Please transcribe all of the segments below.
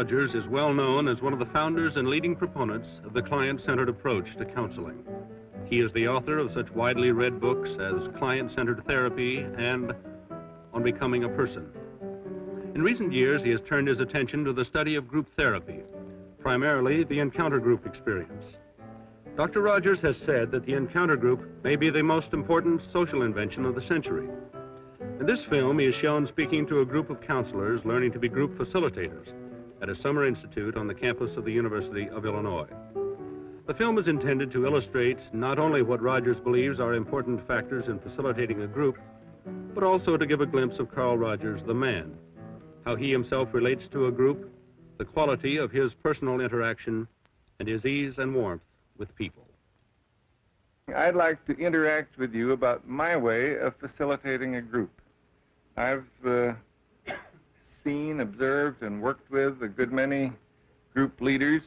Rogers is well known as one of the founders and leading proponents of the client-centered approach to counseling. He is the author of such widely read books as Client-Centered Therapy and On Becoming a Person. In recent years, he has turned his attention to the study of group therapy, primarily the encounter group experience. Dr. Rogers has said that the encounter group may be the most important social invention of the century. In this film, he is shown speaking to a group of counselors learning to be group facilitators at a summer institute on the campus of the University of Illinois. The film is intended to illustrate not only what Rogers believes are important factors in facilitating a group, but also to give a glimpse of Carl Rogers, the man, how he himself relates to a group, the quality of his personal interaction, and his ease and warmth with people. I'd like to interact with you about my way of facilitating a group. I've seen, observed, and worked with a good many group leaders,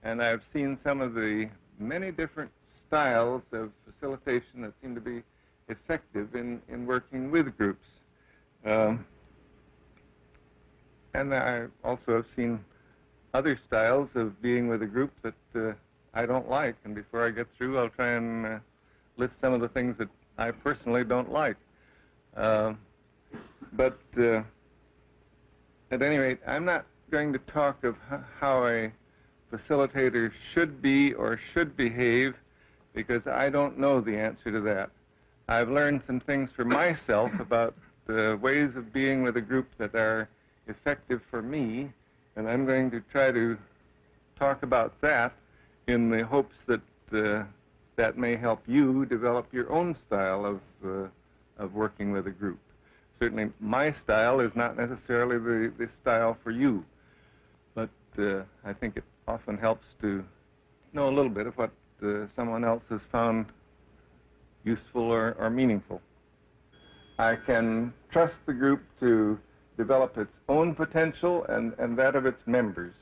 and I've seen some of the many different styles of facilitation that seem to be effective in working with groups. And I also have seen other styles of being with a group that I don't like, and before I get through, I'll try and list some of the things that I personally don't like. But at any rate, I'm not going to talk of how a facilitator should be or should behave, because I don't know the answer to that. I've learned some things for myself about the ways of being with a group that are effective for me, and I'm going to try to talk about that in the hopes that that may help you develop your own style of working with a group. Certainly, my style is not necessarily the style for you, but I think it often helps to know a little bit of what someone else has found useful or meaningful. I can trust the group to develop its own potential and that of its members.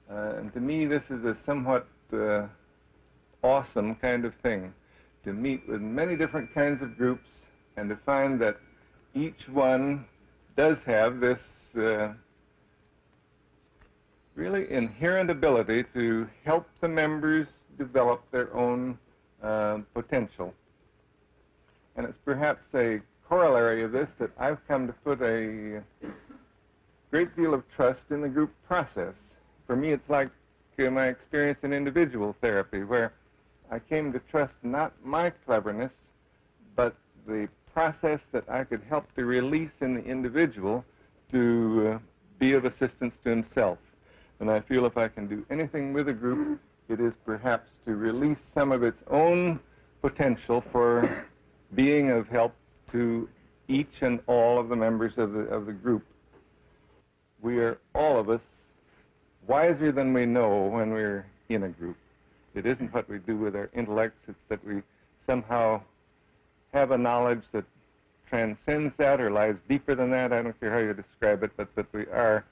And to me, this is a somewhat awesome kind of thing, to meet with many different kinds of groups and to find that each one does have this really inherent ability to help the members develop their own potential. And it's perhaps a corollary of this that I've come to put a great deal of trust in the group process. For me, it's like my experience in individual therapy, where I came to trust not my cleverness, but the process that I could help to release in the individual to be of assistance to himself. And I feel if I can do anything with a group, it is perhaps to release some of its own potential for being of help to each and all of the members of the group. We are, all of us, wiser than we know when we're in a group. It isn't what we do with our intellects, it's that we somehow have a knowledge that transcends that or lies deeper than that. I don't care how you describe it, but that we are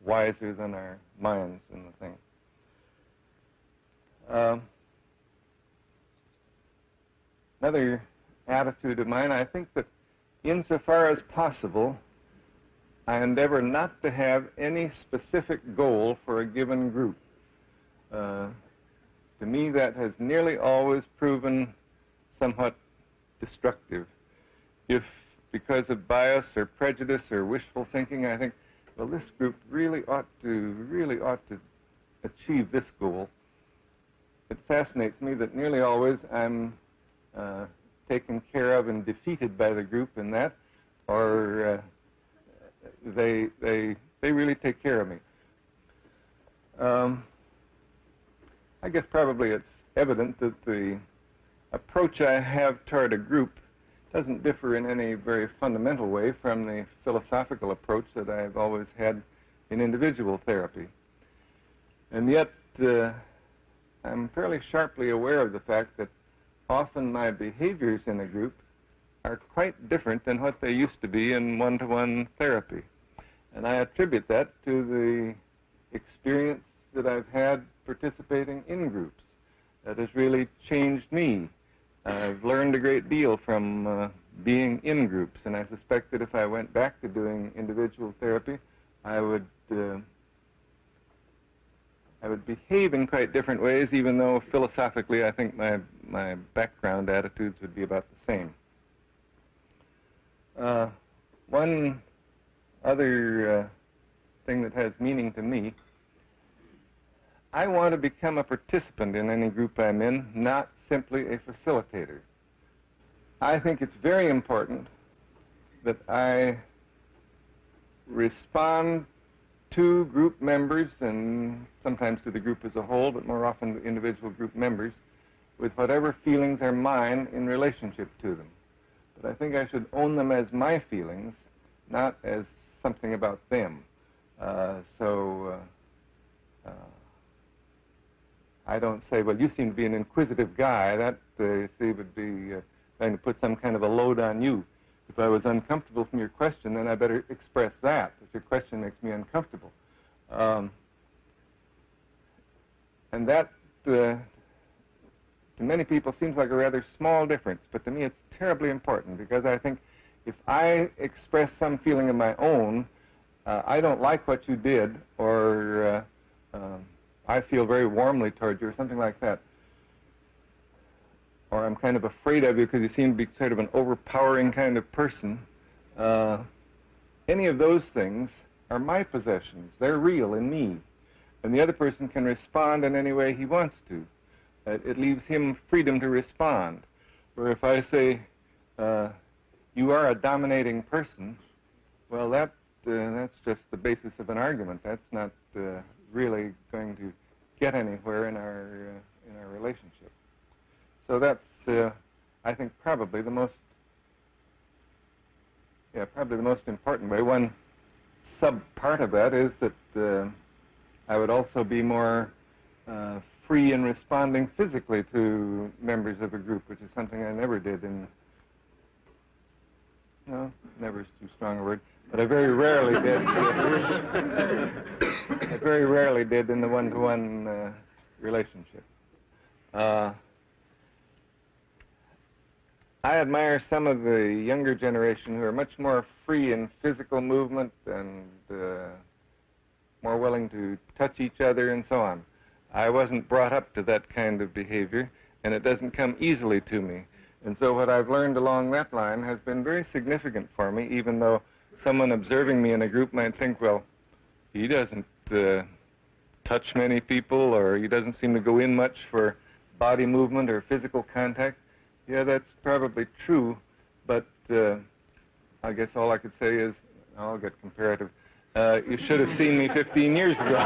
wiser than our minds in the thing. Another attitude of mine, I think that insofar as possible, I endeavor not to have any specific goal for a given group. To me, that has nearly always proven somewhat destructive. If, because of bias or prejudice or wishful thinking, I think, well, this group really ought to achieve this goal, it fascinates me that nearly always I'm taken care of and defeated by the group in that, or they really take care of me. I guess probably it's evident that the approach I have toward a group doesn't differ in any very fundamental way from the philosophical approach that I've always had in individual therapy. And yet, I'm fairly sharply aware of the fact that often my behaviors in a group are quite different than what they used to be in one-to-one therapy. And I attribute that to the experience that I've had participating in groups that has really changed me. I've learned a great deal from being in groups, and I suspect that if I went back to doing individual therapy, I would I would behave in quite different ways, even though philosophically I think my background attitudes would be about the same. One other thing that has meaning to me, I want to become a participant in any group I'm in, not simply a facilitator. I think it's very important that I respond to group members, and sometimes to the group as a whole, but more often to individual group members, with whatever feelings are mine in relationship to them. But I think I should own them as my feelings, not as something about them. I don't say, well, you seem to be an inquisitive guy. That, see, would be trying to put some kind of a load on you. If I was uncomfortable from your question, then I better express that. If your question makes me uncomfortable. And that, to many people, seems like a rather small difference. But to me, it's terribly important, because I think if I express some feeling of my own, I don't like what you did, or I feel very warmly toward you, or something like that, or I'm kind of afraid of you because you seem to be sort of an overpowering kind of person, any of those things are my possessions. They're real in me. And the other person can respond in any way he wants to. It leaves him freedom to respond. Where if I say, you are a dominating person, well, that's just the basis of an argument. That's not really going to get anywhere in our relationship. So that's, I think, probably the most important way. One sub-part of that is that I would also be more free in responding physically to members of a group, which is something I never did in, no, never is too strong a word, but I very rarely did. I very rarely did in the one-to-one relationship. I admire some of the younger generation who are much more free in physical movement and more willing to touch each other and so on. I wasn't brought up to that kind of behavior, and it doesn't come easily to me. And so what I've learned along that line has been very significant for me, even though someone observing me in a group might think, well, he doesn't touch many people, or he doesn't seem to go in much for body movement or physical contact. Yeah, that's probably true, but I guess all I could say is, I'll get comparative, you should have seen me 15 years ago.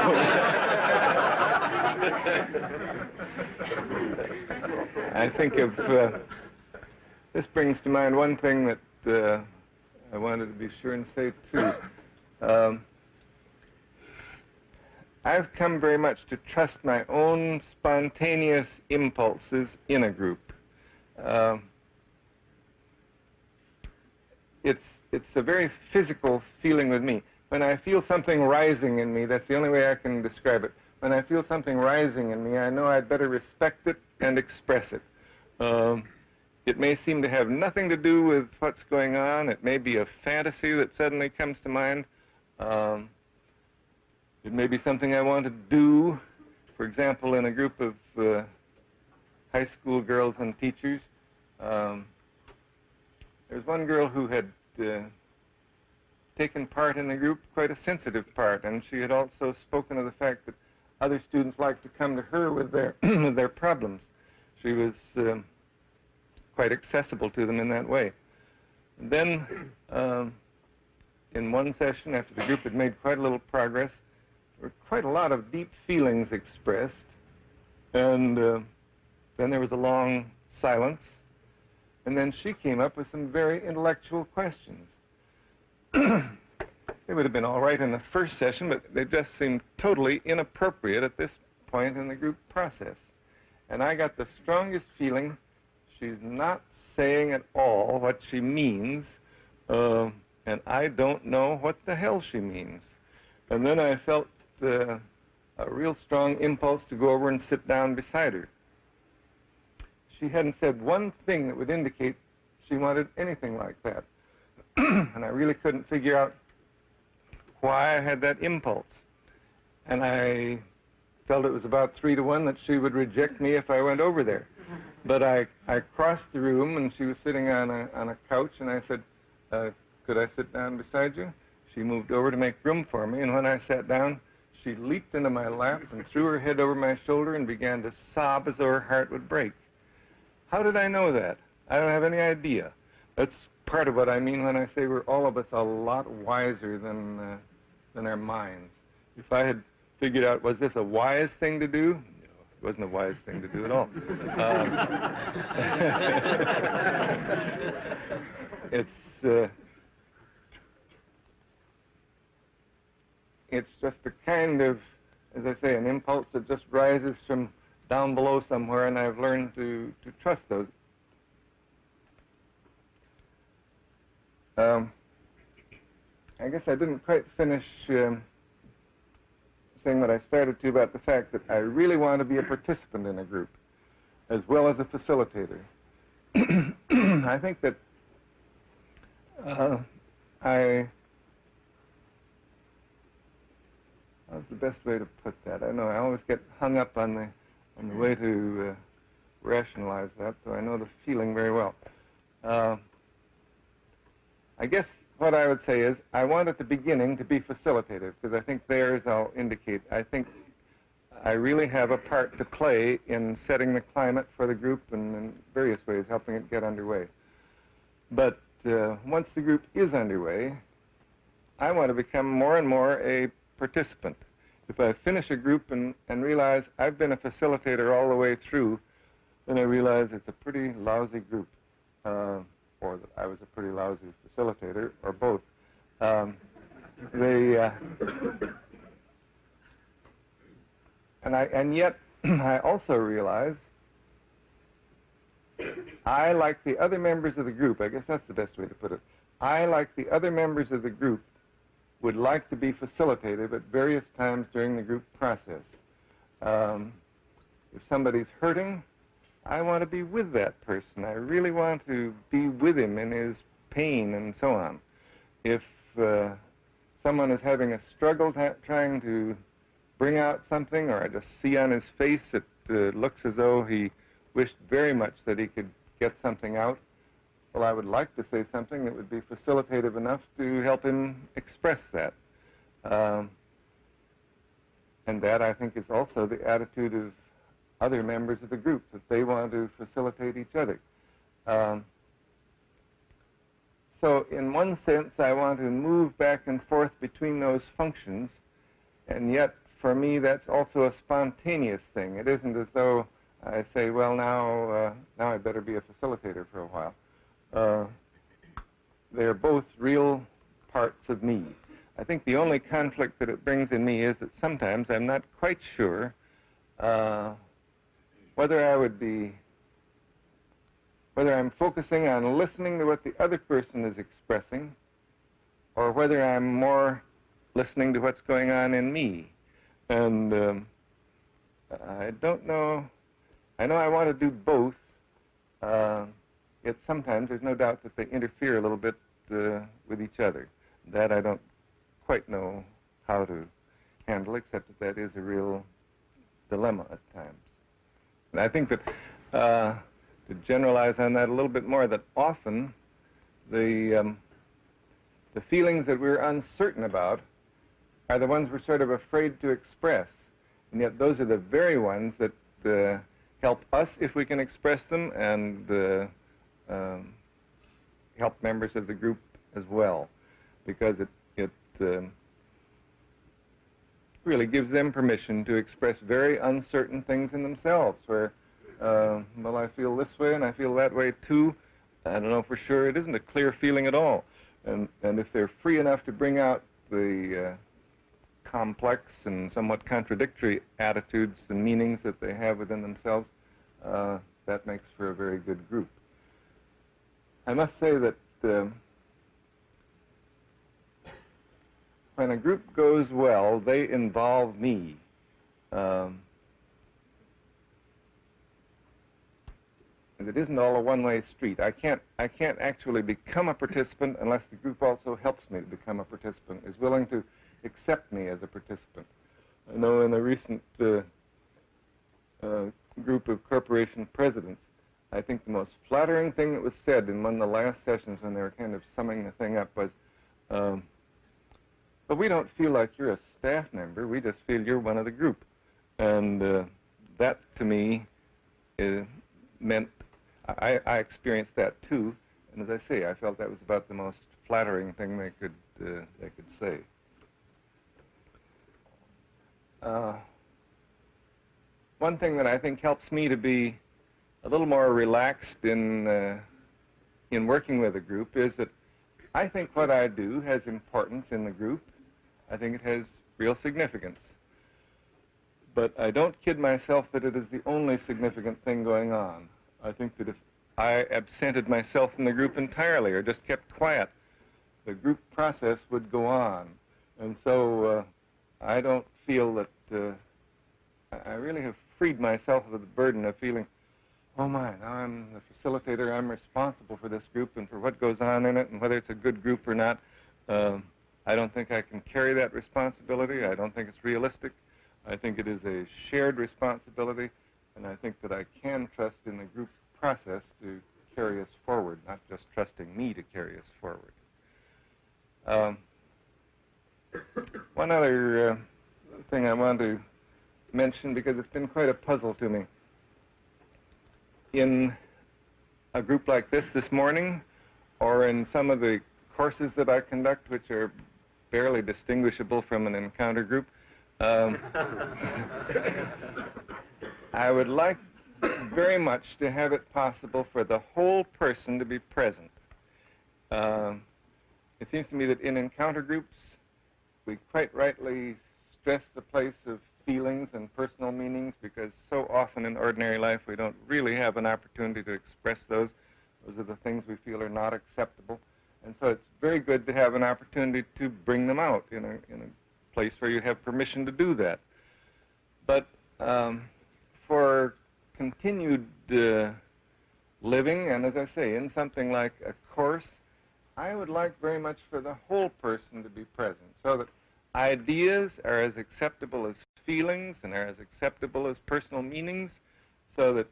I think of, this brings to mind one thing that I wanted to be sure and say too. I've come very much to trust my own spontaneous impulses in a group. It's a very physical feeling with me. When I feel something rising in me, that's the only way I can describe it. When I feel something rising in me, I know I'd better respect it and express it. It may seem to have nothing to do with what's going on. It may be a fantasy that suddenly comes to mind. It may be something I want to do. For example, in a group of high school girls and teachers, there's one girl who had taken part in the group, quite a sensitive part, and she had also spoken of the fact that other students liked to come to her with their with their problems. She was quite accessible to them in that way. And then in one session, after the group had made quite a little progress, there were quite a lot of deep feelings expressed, and then there was a long silence, and then she came up with some very intellectual questions. They would have been all right in the first session, but they just seemed totally inappropriate at this point in the group process. And I got the strongest feeling she's not saying at all what she means, and I don't know what the hell she means. And then I felt a real strong impulse to go over and sit down beside her. She hadn't said one thing that would indicate she wanted anything like that. And I really couldn't figure out why I had that impulse. And I felt it was about 3 to 1 that she would reject me if I went over there. But I crossed the room, and she was sitting on a couch, and I said, could I sit down beside you? She moved over to make room for me, and when I sat down, she leaped into my lap and threw her head over my shoulder and began to sob as though her heart would break. How did I know that? I don't have any idea. That's part of what I mean when I say we're all of us a lot wiser than our minds. If I had figured out, was this a wise thing to do? No, it wasn't a wise thing to do at all. It's just a kind of, as I say, an impulse that just rises from down below somewhere, and I've learned to trust those. I guess I didn't quite finish saying what I started to about the fact that I really want to be a participant in a group as well as a facilitator. I think that how's the best way to put that? I know I always get hung up on the way to rationalize that, so I know the feeling very well. I guess what I would say is I want at the beginning to be facilitative, because I think there, as I'll indicate, I think I really have a part to play in setting the climate for the group and in various ways helping it get underway. But once the group is underway, I want to become more and more a participant. If I finish a group and realize I've been a facilitator all the way through, then I realize it's a pretty lousy group. Or that I was a pretty lousy facilitator, or both. And yet, I also realize I, like the other members of the group, I guess that's the best way to put it, I, like the other members of the group, would like to be facilitative at various times during the group process. If somebody's hurting, I want to be with that person. I really want to be with him in his pain and so on. If someone is having a struggle trying to bring out something, or I just see on his face it looks as though he wished very much that he could get something out, well, I would like to say something that would be facilitative enough to help him express that. And that, I think, is also the attitude of other members of the group, that they want to facilitate each other. So in one sense, I want to move back and forth between those functions, and yet, for me, that's also a spontaneous thing. It isn't as though I say, well, now I better be a facilitator for a while. They're both real parts of me. I think the only conflict that it brings in me is that sometimes I'm not quite sure whether I'm focusing on listening to what the other person is expressing, or whether I'm more listening to what's going on in me. And I don't know. I know I want to do both. Yet sometimes there's no doubt that they interfere a little bit with each other. That I don't quite know how to handle, except that that is a real dilemma at times. And I think that, to generalize on that a little bit more, that often the feelings that we're uncertain about are the ones we're sort of afraid to express. And yet those are the very ones that help us if we can express them, and help members of the group as well, because it really gives them permission to express very uncertain things in themselves, where, well, I feel this way and I feel that way too. I don't know for sure. It isn't a clear feeling at all. And if they're free enough to bring out the complex and somewhat contradictory attitudes and meanings that they have within themselves, that makes for a very good group. I must say that when a group goes well, they involve me. And it isn't all a one-way street. I can't actually become a participant unless the group also helps me to become a participant, is willing to accept me as a participant. I know in a recent group of corporation presidents, I think the most flattering thing that was said in one of the last sessions when they were kind of summing the thing up was, but we don't feel like you're a staff member, we just feel you're one of the group. And that, to me, meant, I experienced that too, and as I say, I felt that was about the most flattering thing they could say. One thing that I think helps me to be a little more relaxed in working with a group is that I think what I do has importance in the group. I think it has real significance. But I don't kid myself that it is the only significant thing going on. I think that if I absented myself from the group entirely or just kept quiet, the group process would go on. And so I don't feel that I really have freed myself of the burden of feeling, oh my, now I'm the facilitator, I'm responsible for this group and for what goes on in it and whether it's a good group or not. I don't think I can carry that responsibility. I don't think it's realistic. I think it is a shared responsibility, and I think that I can trust in the group process to carry us forward, not just trusting me to carry us forward. One other thing I want to mention, because it's been quite a puzzle to me. In a group like this morning, or in some of the courses that I conduct, which are barely distinguishable from an encounter group, I would like very much to have it possible for the whole person to be present. It seems to me that in encounter groups, we quite rightly stress the place of feelings and personal meanings, because so often in ordinary life we don't really have an opportunity to express those. Those are the things we feel are not acceptable. And so it's very good to have an opportunity to bring them out in a place where you have permission to do that. But for continued living, and as I say, in something like a course, I would like very much for the whole person to be present, so that ideas are as acceptable as feelings and are as acceptable as personal meanings, so that,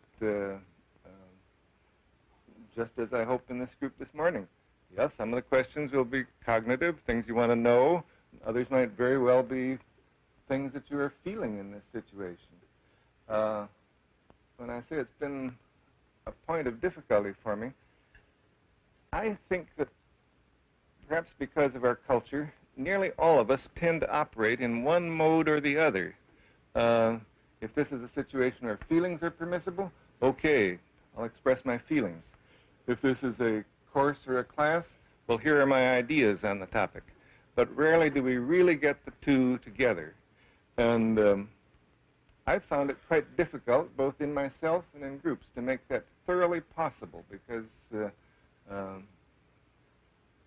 just as I hope in this group this morning, yes, some of the questions will be cognitive, things you want to know. Others might very well be things that you are feeling in this situation. When I say it's been a point of difficulty for me, I think that perhaps because of our culture, nearly all of us tend to operate in one mode or the other. If this is a situation where feelings are permissible, okay, I'll express my feelings. If this is a course or a class, well, here are my ideas on the topic. But rarely do we really get the two together. And I've found it quite difficult, both in myself and in groups, to make that thoroughly possible, because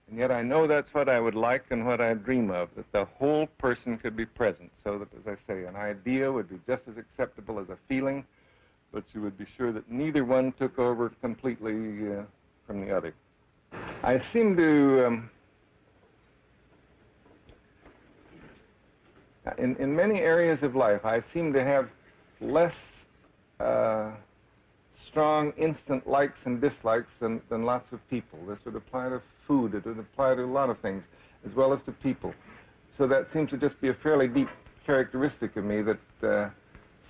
and yet I know that's what I would like and what I dream of, that the whole person could be present, so that, as I say, an idea would be just as acceptable as a feeling, but you would be sure that neither one took over completely from the other. I seem to, in many areas of life, I seem to have less strong instant likes and dislikes than lots of people. This would apply to food, it would apply to a lot of things, as well as to people. So that seems to just be a fairly deep characteristic of me, that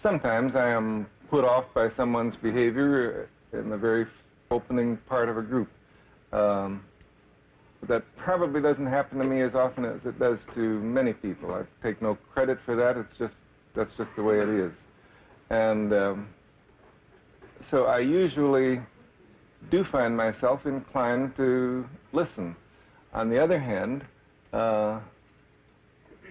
sometimes I am put off by someone's behavior in the very opening part of a group. That probably doesn't happen to me as often as it does to many people. I take no credit for that, that's just the way it is. And so I usually do find myself inclined to listen. On the other hand, I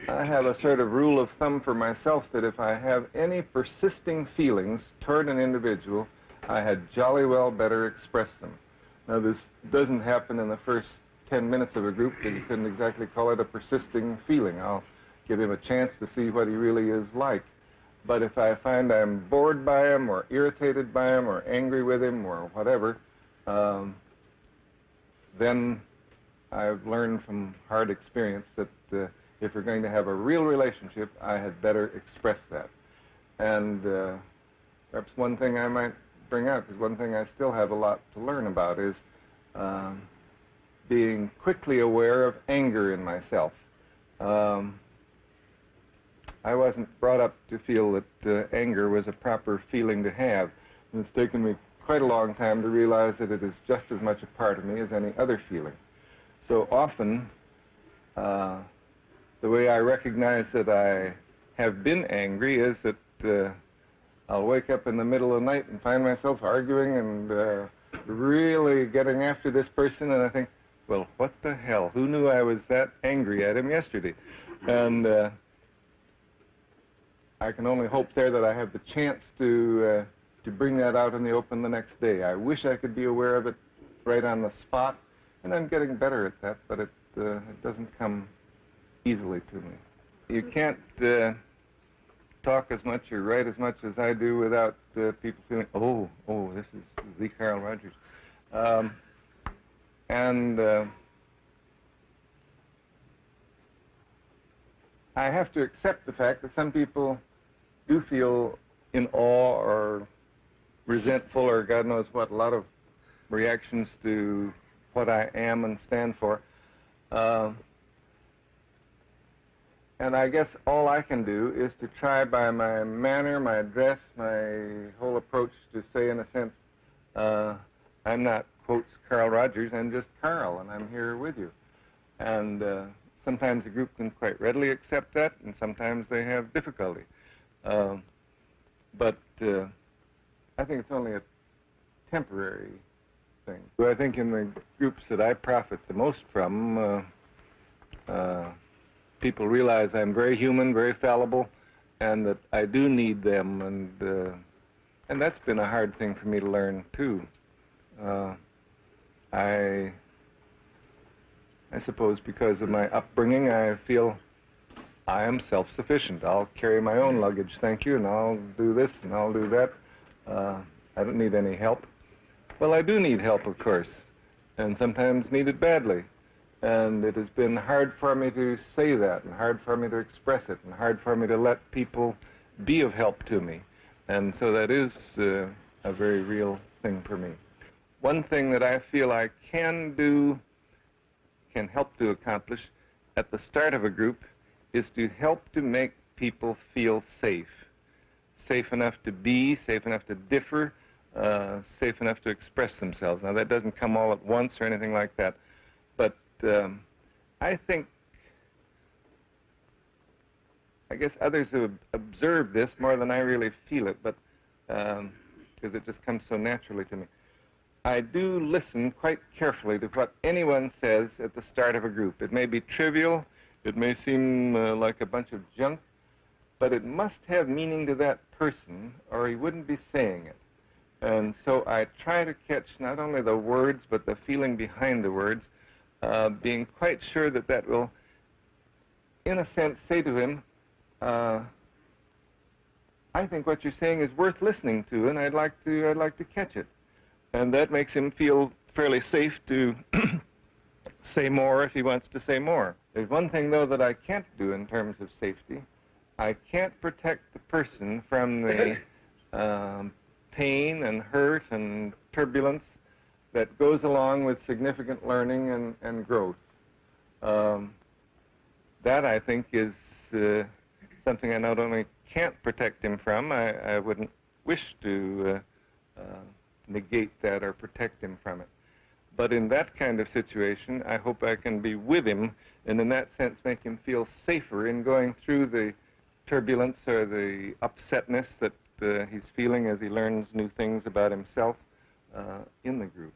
have a sort of rule of thumb for myself that if I have any persisting feelings toward an individual, I had jolly well better express them. Now, this doesn't happen in the first 10 minutes of a group, because you couldn't exactly call it a persisting feeling. I'll give him a chance to see what he really is like. But if I find I'm bored by him, or irritated by him, or angry with him, or whatever, then I've learned from hard experience that if we're going to have a real relationship, I had better express that. And perhaps one thing I might bring out, because one thing I still have a lot to learn about, is being quickly aware of anger in myself. I wasn't brought up to feel that anger was a proper feeling to have. And it's taken me quite a long time to realize that it is just as much a part of me as any other feeling. So often, the way I recognize that I have been angry is that I'll wake up in the middle of the night and find myself arguing and really getting after this person, and I think, well, what the hell? Who knew I was that angry at him yesterday? And I can only hope there that I have the chance to bring that out in the open the next day. I wish I could be aware of it right on the spot, and I'm getting better at that, but it doesn't come easily to me. You can't talk as much or write as much as I do without people feeling, oh, this is 𝐬𝐞𝐳 and I have to accept the fact that some people do feel in awe or resentful or God knows what, a lot of reactions to what I am and stand for. And I guess all I can do is to try by my manner, my address, my whole approach to say, in a sense, I'm not, quotes, Carl Rogers, I'm just Carl, and I'm here with you. And sometimes the group can quite readily accept that, and sometimes they have difficulty. But I think it's only a temporary thing. I think in the groups that I profit the most from, people realize I'm very human, very fallible, and that I do need them, and that's been a hard thing for me to learn too. I suppose because of my upbringing, I feel I am self-sufficient. I'll carry my own luggage, thank you, and I'll do this and I'll do that. I don't need any help. Well, I do need help, of course, and sometimes need it badly. And it has been hard for me to say that, and hard for me to express it, and hard for me to let people be of help to me. And so that is a very real thing for me. One thing that I feel I can help to accomplish at the start of a group is to help to make people feel safe. Safe enough to be, safe enough to differ, safe enough to express themselves. Now, that doesn't come all at once or anything like that, but I think, I guess others have observed this more than I really feel it, but because it just comes so naturally to me. I do listen quite carefully to what anyone says at the start of a group. It may be trivial, it may seem like a bunch of junk, but it must have meaning to that person or he wouldn't be saying it. And so I try to catch not only the words, but the feeling behind the words, being quite sure that that will, in a sense, say to him, I think what you're saying is worth listening to, and I'd like to catch it. And that makes him feel fairly safe to say more if he wants to say more. There's one thing, though, that I can't do in terms of safety. I can't protect the person from the pain and hurt and turbulence that goes along with significant learning and growth. That, I think, is something I not only can't protect him from, I wouldn't wish to negate that or protect him from it. But in that kind of situation, I hope I can be with him, and in that sense make him feel safer in going through the turbulence or the upsetness that he's feeling as he learns new things about himself in the group.